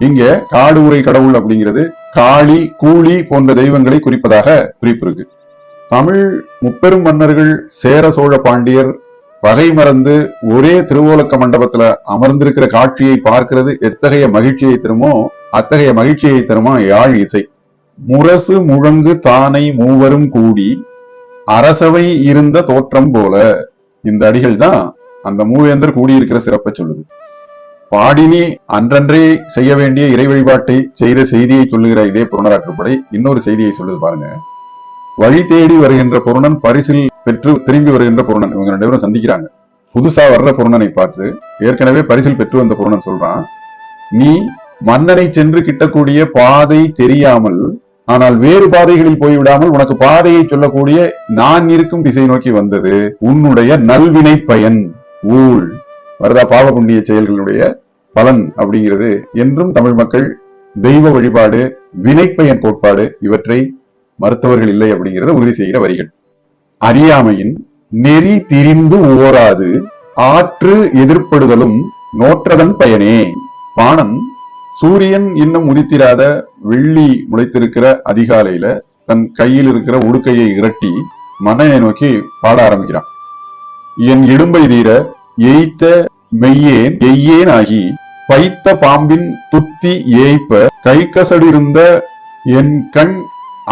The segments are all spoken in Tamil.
இங்க காடு உரை கடவுள் அப்படிங்கிறது காளி கூலி போன்ற தெய்வங்களை குறிப்பதாக குறிப்பு இருக்கு. தமிழ் முப்பெரும் மன்னர்கள் சேர சோழ பாண்டியர் வகை மறந்து ஒரே திருவோலக்க மண்டபத்துல அமர்ந்திருக்கிற காட்சியை பார்க்கிறது எத்தகைய மகிழ்ச்சியை தருமோ அத்தகைய மகிழ்ச்சியை தருமா யாழ் இசை. முரசு முழங்கு தானை மூவரும் கூடி அரசவை இருந்த தோற்றம் போல. இந்த அடிகள் தான் அந்த மூவேந்தர் கூடியிருக்கிற சிறப்பை சொல்லுது. பாடினி அன்றன்றே செய்ய வேண்டிய இறை வழிபாட்டை செய்த செய்தியை சொல்லுகிற இதே புறநராற்றுப்படை இன்னொரு செய்தியை சொல்லுது பாருங்க. வழி தேடி வருகின்ற பொருணன் பரிசில் பெற்று திரும்பி வருகின்ற பொருணன், இவங்க 2 பேரும் சந்திக்கிறாங்க. புதுசா வர்ற பொருணனை பார்த்து ஏற்கனவே பரிசில் பெற்று வந்த பொருணன் சொல்றான், நீ மன்னனை சென்று கிட்டக்கூடிய பாதை தெரியாமல், ஆனால் வேறு பாதைகளில் போய்விடாமல் உனக்கு பாதையை சொல்லக்கூடிய நான் இருக்கும் திசை நோக்கி வந்தது உன்னுடைய நல்வினை பயன். ஊழ் வருதா பாவ புண்ணிய செயல்களுடைய பலன் அப்படிங்கிறது. என்றும் தமிழ் மக்கள் தெய்வ வழிபாடு, வினைப்பயன் கோட்பாடு இவற்றை மருத்துவர்கள் இல்லை அப்படிங்கிறத உறுதி செய்கிற வரிகள். அறியாமையின் நெறி திரிந்து ஓராது ஆற்று எதிர்ப்படுதலும் நோற்றதன் பயனே. பாணன் சூரியன் இன்னும் உதித்திராத வெள்ளி முளைத்திருக்கிற அதிகாலையில தன் கையில் இருக்கிற உடுக்கையை இரட்டி மன்னனை நோக்கி பாட ஆரம்பிக்கிறான். என் இடும்பை தீர எய்த்த மெய்யேன் எய்யேன் ஆகி பைத்த பாம்பின் துத்தி ஏய்ப்ப கைக்கசடிருந்த என் கண்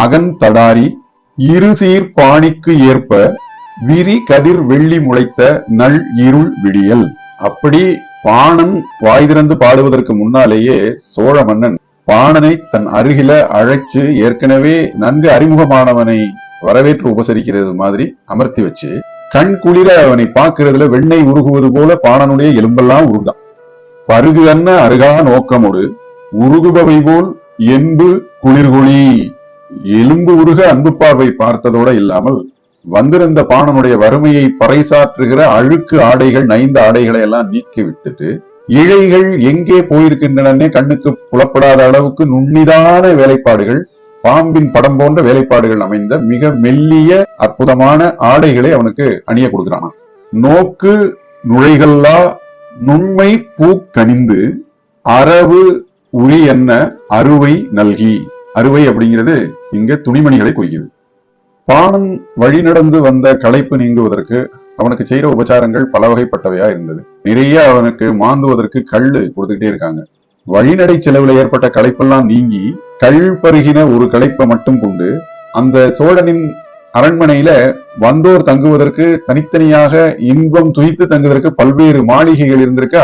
அகன் தடாரி இருசீர் பாணிக்கு ஏற்ப விரி கதிர் வெள்ளி முளைத்த நல் இருள் விடியல். அப்படி பாணன் வாய் திறந்து பாடுவதற்கு முன்னாலேயே சோழ மன்னன் பாணனை தன் அருகில அழைச்சு ஏற்கனவே நன்கு அறிமுகமானவனை வரவேற்று உபசரிக்கிறது மாதிரி அமர்த்தி வச்சு கண் குளிர அவனை பார்க்கிறதுல வெண்ணெய் உருகுவது போல பாணனுடைய எலும்பெல்லாம் உருகுதான். பருகு அன்ன அருகா நோக்கமோடு உருகுபவை போல் என்பு குளிர்குழி. எலும்பு உருக அன்பு பார்வை பார்த்ததோட இல்லாமல் வந்திருந்த பாணனுடைய வறுமையை பறைசாற்றுகிற அழுக்கு ஆடைகள், நைந்த ஆடைகளை எல்லாம் நீக்கி விட்டுட்டு இழைகள் எங்கே போயிருக்கின்றன கண்ணுக்கு புலப்படாத அளவுக்கு நுண்ணிதான வேலைப்பாடுகள், பாம்பின் படம் போன்ற வேலைப்பாடுகள் அமைந்த மிக மெல்லிய அற்புதமான ஆடைகளை அவனுக்கு அணிய கொடுக்கிறான். நோக்கு நுழைகல்லா நுண்மை பூ கனிந்து அரவு உரி என்ன அறுவை நல்கி. அறுவை அப்படிங்கிறது இங்க துணிமணிகளை குறிக்கிறது. பாணன் வழி நடந்து வந்த களைப்பு நீங்குவதற்கு அவனுக்கு செய்யற உபச்சாரங்கள் பல வகைப்பட்டவையா இருந்தது. நிறைய அவனுக்கு மாந்துவதற்கு கள்ளு கொடுத்துக்கிட்டே இருக்காங்க. வழிநடை செலவுல ஏற்பட்ட களைப்பெல்லாம் நீங்கி கள் பருகின ஒரு களைப்பை மட்டும் கொண்டு அந்த சோழனின் அரண்மனையில வந்தோர் தங்குவதற்கு தனித்தனியாக இன்பம் துய்த்து தங்குவதற்கு பல்வேறு மாளிகைகள் இருந்திருக்க